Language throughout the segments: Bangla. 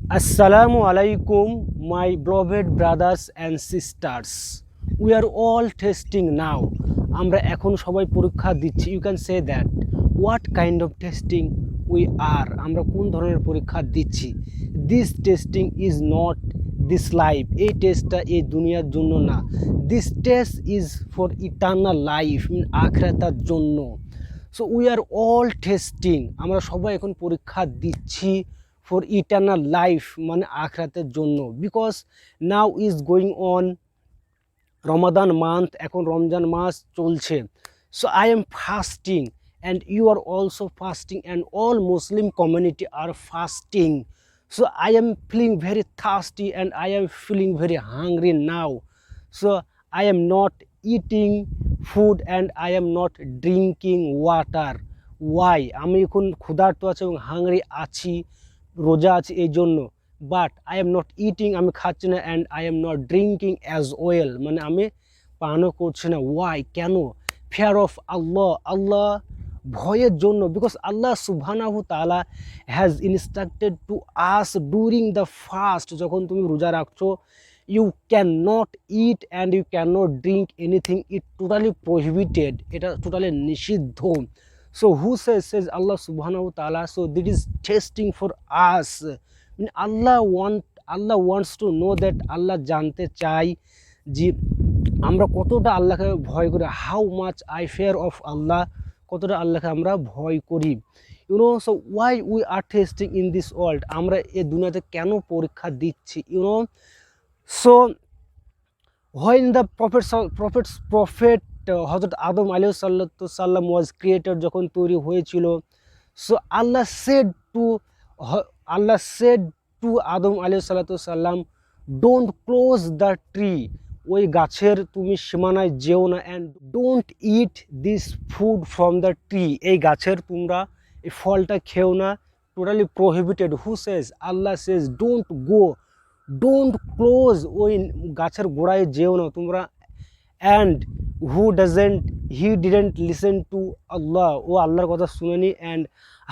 Assalamu alaikum, my beloved brothers and sisters. We are all testing now. আমরা এখন সবাই পরীক্ষা দিচ্ছি. You can say that. What kind of testing we are? আমরা কোন ধরনের পরীক্ষা দিচ্ছি? This testing is not this life. এই টেস্টটা এই দুনিয়ার জন্য না. This test is for eternal life, আখিরাতের জন্য. So we are all testing. আমরা সবাই এখন পরীক্ষা দিচ্ছি for eternal life মানে আখিরাতের জন্য, because now is going on Ramadan month, এখন রমজান মাস চলছে. So I am fasting and you are also fasting and all Muslim community are fasting. So I am feeling very thirsty and I am feeling very hungry now. So I am not eating food and I am not drinking water. Why? আমি এখন ক্ষুধার্ত আছি এবং হাংরি আছি, রোজা আছি এই জন্য, but I am not eating, আমি খাচ্ছি না, and I am not drinking as well, মানে আমি পানও করছি না। ওয়াই? কেন? ফিয়ার অফ আল্লাহ, আল্লাহ ভয়ের জন্য, বিকজ আল্লাহ সুবহানাহু তাআলা has instructed to us during the fast, যখন তুমি রোজা রাখছো, you can not eat and you can not drink anything, it totally prohibited, এটা টোটালি নিষিদ্ধ। So who says Allah Subhanahu Ta'ala? So this is testing for us. I mean, Allah wants to know that, Allah জানতে চাই যে আমরা কতটা আল্লাহকে ভয় করি, how much I fear of Allah, কতটা আল্লাহকে আমরা ভয় করি, so why we are testing in this world, আমরা এই দুনিয়াতে কেন পরীক্ষা দিচ্ছি, so when the prophet হযরত আদম আলাইহিস সালাম ওয়াজ ক্রিয়েটেড, যখন তৈরি হয়েছিল, সো আল্লাহ সেড টু আদম আলাইহিস সালাম, ডোন্ট ক্লোজ দ্য ট্রি, ওই গাছের তুমি সীমানায় যেও না, and don't it this food from the tree, এই গাছের তোমরা এই ফলটা খেও না, totally prohibited. Who Sage? Allah Sage don't close, ওই গাছের গোড়ায় যেও না তোমরা, and he didn't listen to Allah, ও আল্লাহর কথা শুনেনি, অ্যান্ড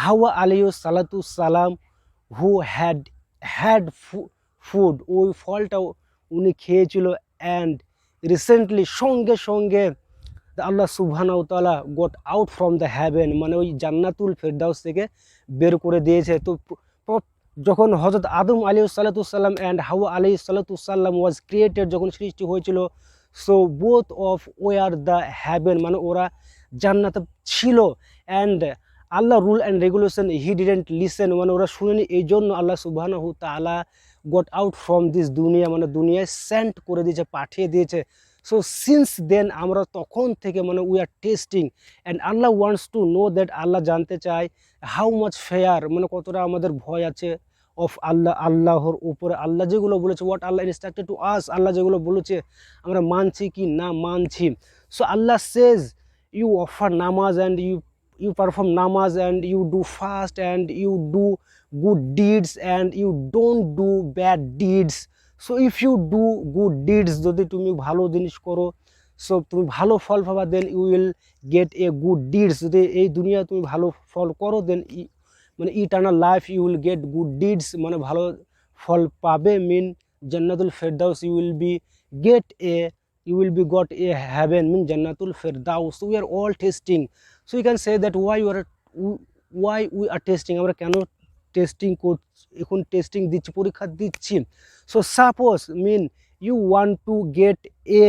হাওয়া আলাইহিস সালাম who had food, ওই ফলটা উনি খেয়েছিল, অ্যান্ড রিসেন্টলি সঙ্গে সঙ্গে আল্লাহ সুবহানাহু তাআলা got out from the haven, মানে ওই জান্নাতুল ফেরদাউস থেকে বের করে দিয়েছে। তো যখন হযরত আদম আলাইহিস সালাম অ্যান্ড হাওয়া আলাইহিস সালাম ওয়াজ ক্রিয়েটেড, যখন সৃষ্টি হয়েছিল, so both of were the heaven, মানে ওরা জান্নাতে ছিল, অ্যান্ড আল্লাহ rule and regulation he didn't listen, মানে ওরা শুনেনি, এই জন্য আল্লাহ সুবহানাহু তাআলা গট আউট ফ্রম দিস দুনিয়া, মানে দুনিয়ায় সেন্ড করে দিয়েছে, পাঠিয়ে দিয়েছে। সো সিন্স দেন আমরা তখন থেকে মানে we are testing, and Allah wants to know that, Allah জানতে চায় হাউ মাচ ফেয়ার, মানে কতটা আমাদের ভয় আছে অফ আল্লাহর উপরে, আল্লাহ যেগুলো বলেছে, what Allah instructed to us, Allah যেগুলো বলেছে আমরা মানছি কি না মানছি। So Allah says you offer নামাজ and you perform namaz and you do fast and you do good deeds and you don't do bad deeds. So if you do good deeds, যদি তুমি ভালো জিনিস করো, সো তুমি ভালো ফল পাবা, দেন you will get a good deeds, যদি এই দুনিয়া তুমি ভালো ফল করো, দেন মানে eternal life you will get good deeds, মানে ভালো ফল পাবে, মিন জান্নাতুল ফেরদাউস, you will be got a heaven, mean jannatul firdaus. So we are all testing, so you can say that why we are testing, আমরা কেন টেস্টিং করছি, এখন টেস্টিং দিচ্ছি, পরীক্ষা দিচ্ছি। so suppose mean you want to get a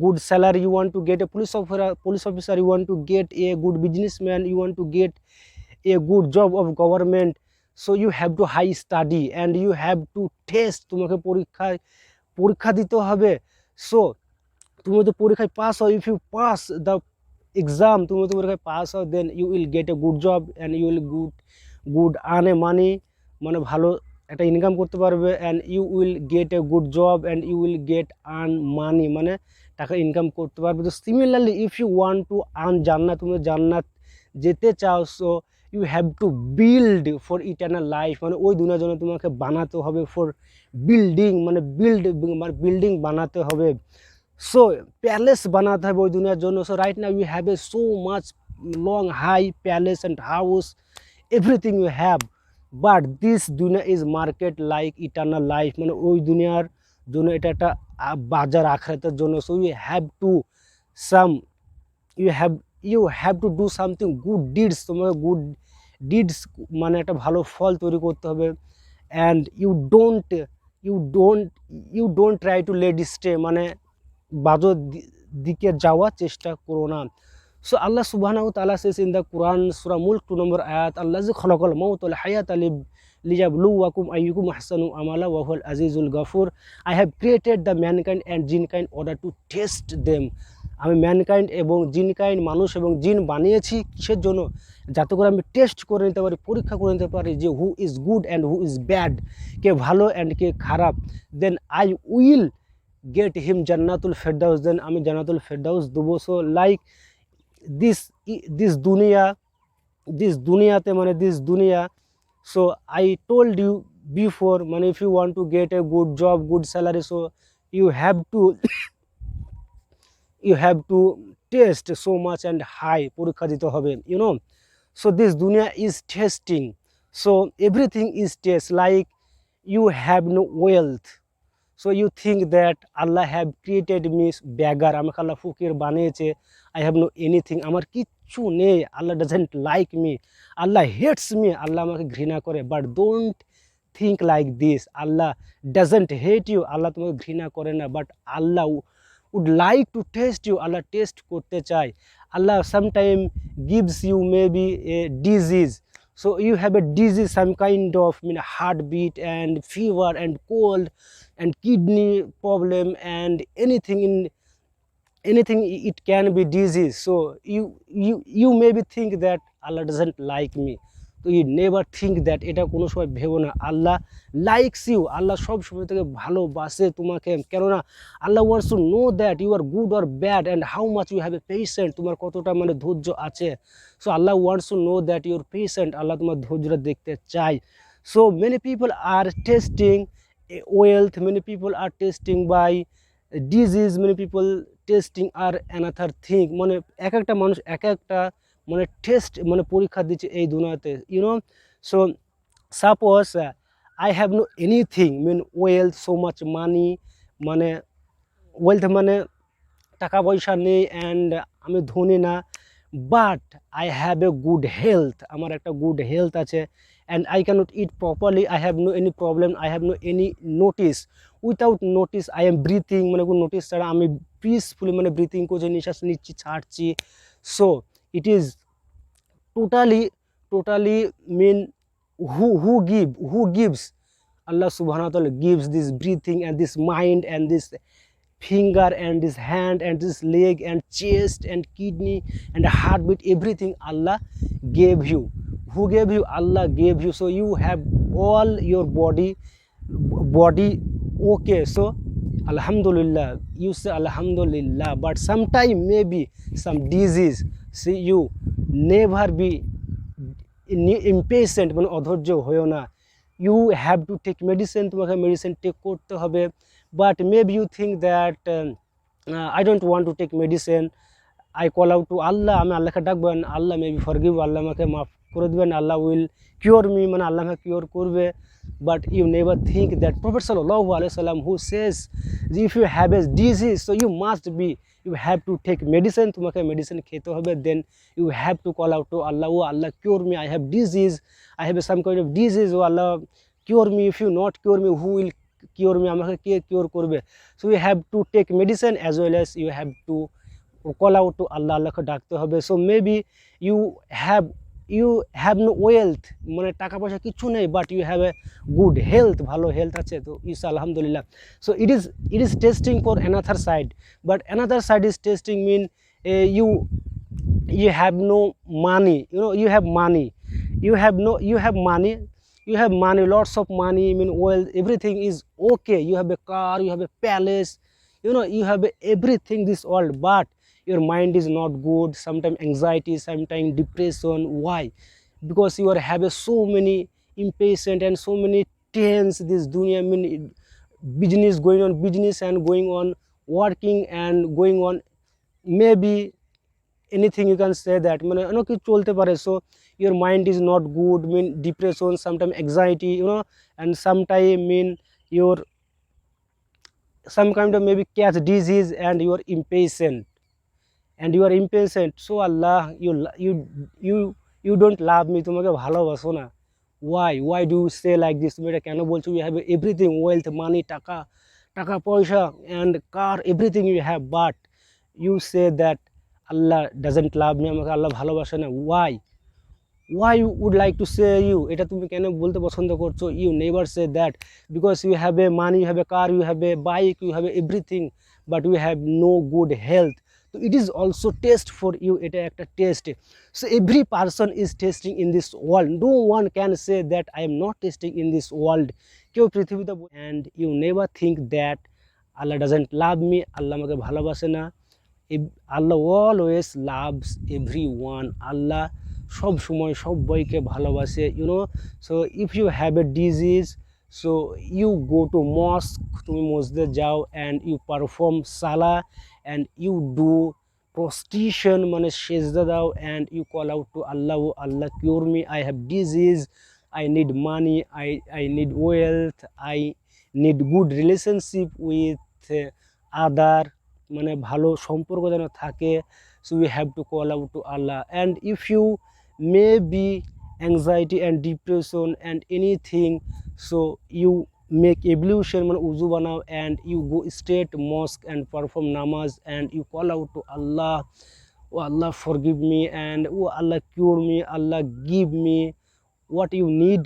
good salary, you want to get a police officer, you want to get a good businessman, you want to get a good job of government, so you have to high study and you have to test, তোমাকে পরীক্ষা দিতে হবে। সো তুমি যদি পরীক্ষায় পাস হও, if you pass the exam, তুমি যদি পরীক্ষায় পাস হও, then you will get a good job and you will good earn a money, মানে ভালো একটা ইনকাম করতে পারবে, and you will get a good job and you will get earn money, মানে টাকা ইনকাম করতে পারবে। তো similarly if you want to earn জান্নাত, তুমি জান্নাত যেতে চাও, so you have to build for eternal life, মানে ওই দুনিয়ার জন্য তোমাকে বানাতে হবে, ফর বিল্ডিং মানে বিল্ডিং বানাতে হবে, সো প্যালেস বানাতে হবে ওই দুনিয়ার জন্য। So right now you have a so much long high palace and house, everything you have, but this দুনিয়া is market like eternal life, মানে ওই দুনিয়ার জন্য এটা একটা বাজার আখরাতের জন্য। So you have to some you have you have to do something good deeds, তোমাকে গুড ডিডস মানে একটা ভালো ফল তৈরি করতে হবে। And you don't you don't try to late stay, মানে বাজো দিকে যাওয়ার চেষ্টা করো না। সো আল্লাহ সুবহানাহু ওয়া তাআলা says in the Quran, Surah Mulk 2 নম্বর আয়াত, আল্লাযী খালাকাল মাউতা ওয়াল হায়াতা লিয়াবলুওয়াকুম আইয়ুকুম আহসানু আমালা ওয়া হুয়াল আজিজুল গাফুর। I have created the mankind and jinkind order to test them। আমি ম্যানকাইন্ড এবং জিনকাইন্ড, মানুষ এবং জিন বানিয়েছি কিসের জন্য? যাতে করে আমি টেস্ট করে নিতে পারি, পরীক্ষা করে নিতে পারি যে who is good and who is bad, কে ভালো অ্যান্ড কে খারাপ। Then I will get him জান্নাতুল ফেরদাউস, দেন আমি জান্নাতুল ফেরদাউস দেবো। সো লাইক দিস দিস দুনিয়া, দিস দুনিয়াতে মানে দিস দুনিয়া। So I told you before, মানে if you want to get a good job, good salary, so you have to you have to test so much and high, পরীক্ষা দিতে হবে, you know। so this dunya is testing, so everything is test, like you have no wealth, so you think that Allah have created me beggar, আমাকে আল্লাহ ফকির বানিয়েছে, I have no anything, আমার কিচ্ছু নেই, Allah doesn't like me, Allah hates me, আল্লাহ আমাকে ঘৃণা করে। but don't think like this, Allah doesn't hate you, আল্লাহ তোমাকে ঘৃণা করে না, but Allah would like to test you, Allah test করতে চায়। Allah sometime gives you maybe a disease, so you have a disease, some kind of heartbeat and fever and cold and kidney problem and anything it can be disease, so you maybe think that Allah doesn't like me, তো ইউ নেভার থিঙ্ক দ্যাট, এটা কোনো সময় ভেবো না। আল্লাহ লাইকস ইউ, আল্লাহ সব সময় থেকে ভালোবাসে তোমাকে, কেননা Allah wants to know that you are good or bad and how much you have a patient, তোমার কতটা মানে ধৈর্য আছে। So Allah wants to know that your patient, Allah তোমার ধৈর্যটা দেখতে চায়। So many people are testing wealth, many people are testing by disease, many people testing are another thing, মানে এক একটা মানুষ এক একটা মানে টেস্ট মানে পরীক্ষা দিচ্ছে এই দুনিয়াতে, you know. So suppose I have no anything, wealth, so much money, মানে ওয়েলথ মানে টাকা পয়সা নেই অ্যান্ড আমি ধনী না, but I have a good health, আমার একটা গুড হেলথ আছে, and I cannot eat properly, I have no any problem, I have no any notice, without notice I am breathing, মানে কোনো নোটিস ছাড়া আমি পিসফুলি মানে ব্রিথিং করছি, নিঃশ্বাস নিচ্ছি ছাড়ছি। So it is totally mean who gives, Allah Subhanahu wa ta'ala gives this breathing and this mind and this finger and this hand and this leg and chest and kidney and heartbeat, everything Allah gave you. Who gave you? Allah gave you. So you have all your body okay, so alhamdulillah, you say alhamdulillah, but sometime maybe some disease, see, you never be impatient, মানে অধৈর্য হয়েও না, you have to take medicine, তোমাকে মেডিসিন টেক করতে হবে, but maybe you think that I don't want to take medicine, I call out to Allah, আমি আল্লাহকে ডাকবেন, আল্লাহ মেবি ফরগিভ, আল্লাহ আমাকে মাফ করে দেবেন, আল্লাহ উইল কিওর মি, মানে আল্লাহ আমাকে কিওর করবে। but you never think that Prophet sallallahu alaihi wasallam who says if you have a disease, so you have to take medicine, তোমাকে মেডিসিন খেতে হবে, then you have to call out to Allah, oh Allah cure me, I have disease, I have some kind of disease, oh Allah cure me, if you not cure me, who will cure me, আমাকে কে কিওর করবে? so you have to take medicine as well as you have to call out to Allah, আল্লাহকে ডাকতে হবে। so maybe you have no wealth, মানে টাকা পয়সা কিছু নেই, but you have a good health, ভালো হেলথ আছে, তো ইস আলহামদুলিল্লাহ। So it is testing for another side, but another side is testing mean you have no money, you have money, you have money, lots of money, wealth, everything is okay, you have a car, you have a palace, you have everything this world, but your mind is not good, sometimes anxiety, sometimes depression. Why? Because you are have so many impatient and so many tense, this dunya, business going on business and going on working and going on maybe anything you can say that মানে অনেক কিছু চলতে পারে, so your mind is not good, mean depression, sometimes anxiety, and sometimes mean your some kind of maybe catch disease, and you are impatient, so Allah, you don't love me, তোমাকে ভালোবাসো না। why do you say like this? তুমি এটা কেন বলছো? you have everything, wealth, money, টাকা টাকা পয়সা and car, everything you have, but you say that Allah doesn't love me, আমাকে আল্লাহ ভালোবাসে না। why you would like to say you, এটা তুমি কেন বলতে পছন্দ করছো? you never say that, because you have a money, you have a car, you have a bike, you have everything, but you have no good health, so it is also test for you, এটা একটা test, so every person is testing in this world, no one can say that I am not testing in this world, কেউ পৃথিবীতে, and you never think that Allah doesn't love me, আল্লাহ আমাকে ভালোবাসে না। Allah always loves everyone, আল্লাহ সব সময় সবাইকে ভালোবাসে, so if you have a disease, so you go to mosque, তুমি মসজিদে যাও, and you perform salah, and you do prostration মানে সেজদা দাও, and you call out to Allah, oh Allah, cure me, I have disease, I need money, I need wealth, I need good relationship with other, মানে ভালো সম্পর্ক যেন থাকে, so we have to call out to Allah, and if you maybe anxiety and depression and anything, so you make ablution মানে উযু বানাও, and you go straight mosque and perform namaz, and you call out to Allah, oh Allah, forgive me, and oh Allah, cure me, Allah, give me what you need,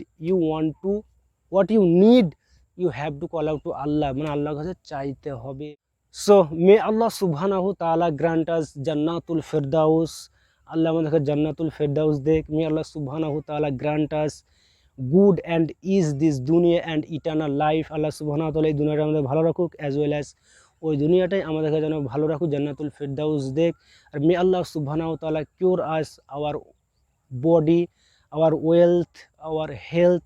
what you need, you have to call out to Allah, মানে আল্লাহর কাছে চাইতে হবে। So may Allah Subhanahu Ta'ala grant us Jannatul Firdaus, আল্লাহ আমাদেরকে জান্নাতুল ফেরদাউস দেখ। মে আল্লাহ সুবহানাহু তাআলা grant us good and is this দুনিয়া অ্যান্ড ইটার্নাল লাইফ। আল্লাহ সুবহানাহু তাআলা এই দুনিয়াটা আমাদের ভালো রাখুক, অ্যাজ ওয়েল অ্যাজ ওই দুনিয়াটাই আমাদেরকে যেন ভালো রাখুক, জান্নাতুল ফেরদাউস দেখ। আর মে আল্লাহ সুবহানাহু তাআলা cure us our body, our wealth, our health.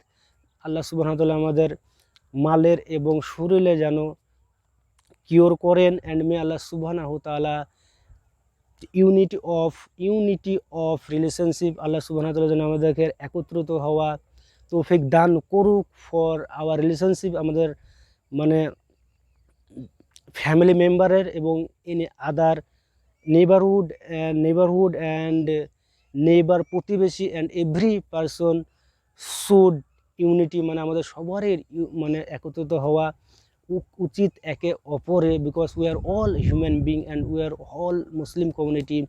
Allah সুবহানাহু তাআলা আমাদের মালের এবং শরীরে যেন কিওর করেন। অ্যান্ড মে আল্লাহ সুবহানাহু তাআলা ইউনিটি অফ রিলেশনশিপ, আল্লাহ সুবহানাহু ওয়া তাআলা যেন আমাদেরকে একত্রিত হওয়া তৌফিক দান করুক ফর আওয়ার রিলেশনশিপ, আমাদের মানে ফ্যামিলি মেম্বারের এবং in other neighbourhood and neighbour প্রতিবেশী, and every person should unity, মানে আমাদের সবারই মানে একত্রিত হওয়া উচিত একে অপরে, because we are all human being and we are all Muslim community.